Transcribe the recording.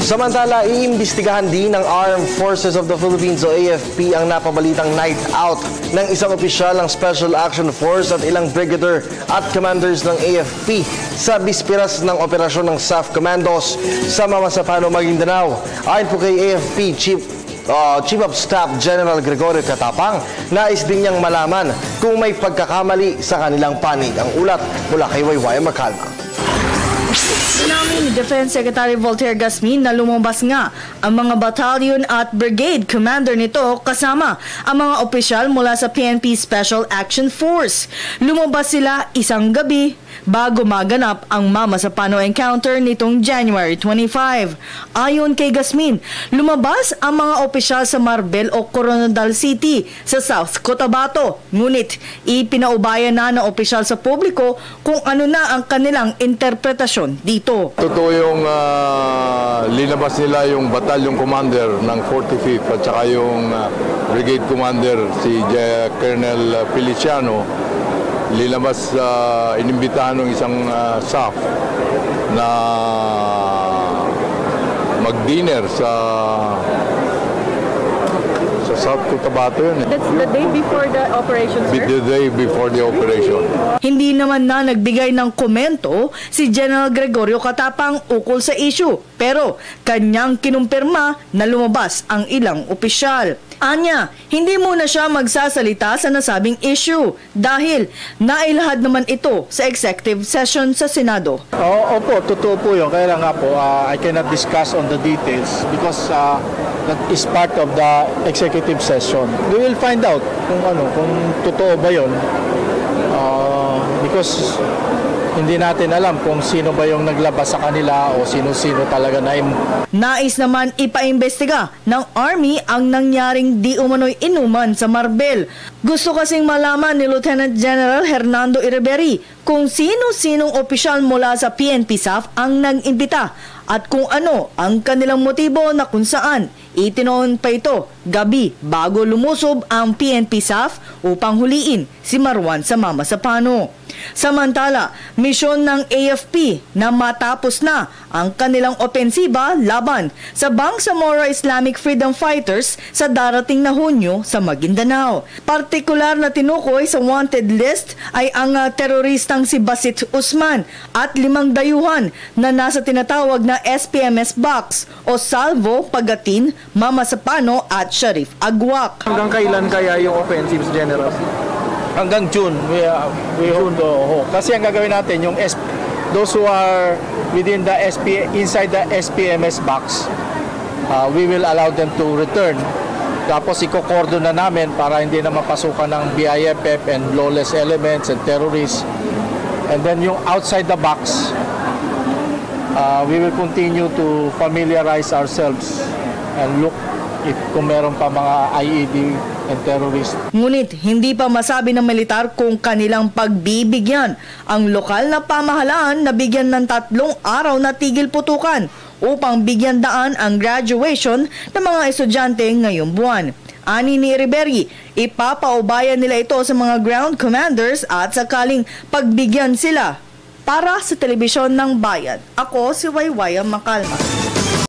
Samantala, iimbestigahan din ng Armed Forces of the Philippines o AFP ang napabalitang night out ng isang opisyal ng Special Action Force at ilang brigadier at commanders ng AFP sa bispiras ng operasyon ng SAF Commandos sa Mamasapano, Maguindanao. Ayon po kay AFP Chief of Staff General Gregorio Catapang, nais din niyang malaman kung may pagkakamali sa kanilang panig. Ang ulat mula kay Waywaya Macalma. Sinabi ni Defense Secretary Voltaire Gasmin na lumabas nga ang mga battalion at brigade commander nito kasama ang mga opisyal mula sa PNP Special Action Force. Lumabas sila isang gabi bago maganap ang Mamasapano encounter nitong January 25. Ayon kay Gasmin, lumabas ang mga opisyal sa Marbel o Coronadal City sa South Cotabato. Ngunit ipinaubayan na ng opisyal sa publiko kung ano na ang kanilang interpretasyon dito. Totoo yung linabas nila yung battalion commander ng 45th at saka yung brigade commander si Colonel Feliciano. Linabas, inimbitahan ng isang SAF na mag-dinner sa South Cotabato yun. That's the day before the operation, sir? The day before the operation. Hindi naman na nagbigay ng komento si General Gregorio Catapang ukol sa issue, pero kanyang kinumpirma na lumabas ang ilang opisyal. Anya, hindi muna siya magsasalita sa nasabing issue dahil nailahad naman ito sa executive session sa Senado. Opo, totoo po yun. Kaya lang nga po, I cannot discuss on the details because that is part of the executive session. We will find out kung totoo ba yun. Because hindi natin alam kung sino ba yung naglabas sa kanila o sino-sino talaga na. Nais naman ipaimbestiga ng Army ang nangyaring di umano'y inuman sa Marbel. Gusto kasing malaman ni Lieutenant General Hernando Iriberi kung sino-sinong opisyal mula sa PNP SAF ang nag-imbita at kung ano ang kanilang motibo na kung saan itinoon pa ito gabi bago lumusob ang PNP SAF upang huliin si Marwan sa Mamasapano. Samantala, misyon ng AFP na matapos na ang kanilang opensiba laban sa Bangsamoro Islamic Freedom Fighters sa darating na Hunyo sa Maguindanao. Partikular na tinukoy sa wanted list ay ang teroristang si Basit Usman at 5 dayuhan na nasa tinatawag na SPMS box o Salvo, Pagatin, Mamasapano at Sharif Agwak. Hanggang kailan kaya yung offensives, General? Hanggang June. We hope kasi ang gagawin natin yung those who are within the inside the SPMS box, we will allow them to return. Tapos iko-cordon na namin para hindi na mapasukan ng BIFF and lawless elements and terrorists. And then yung outside the box, we will continue to familiarize ourselves and look if kung meron pa mga IED and terrorists. Ngunit hindi pa masabi ng militar kung kanilang pagbibigyan ang lokal na pamahalaan na bigyan ng 3 araw na tigil putukan upang bigyan daan ang graduation ng mga estudyante ngayong buwan. Ani ni Riberi, ipapaubayan nila ito sa mga ground commanders at sakaling pagbigyan sila para sa telebisyon ng bayan. Ako si Waywaya Macalma.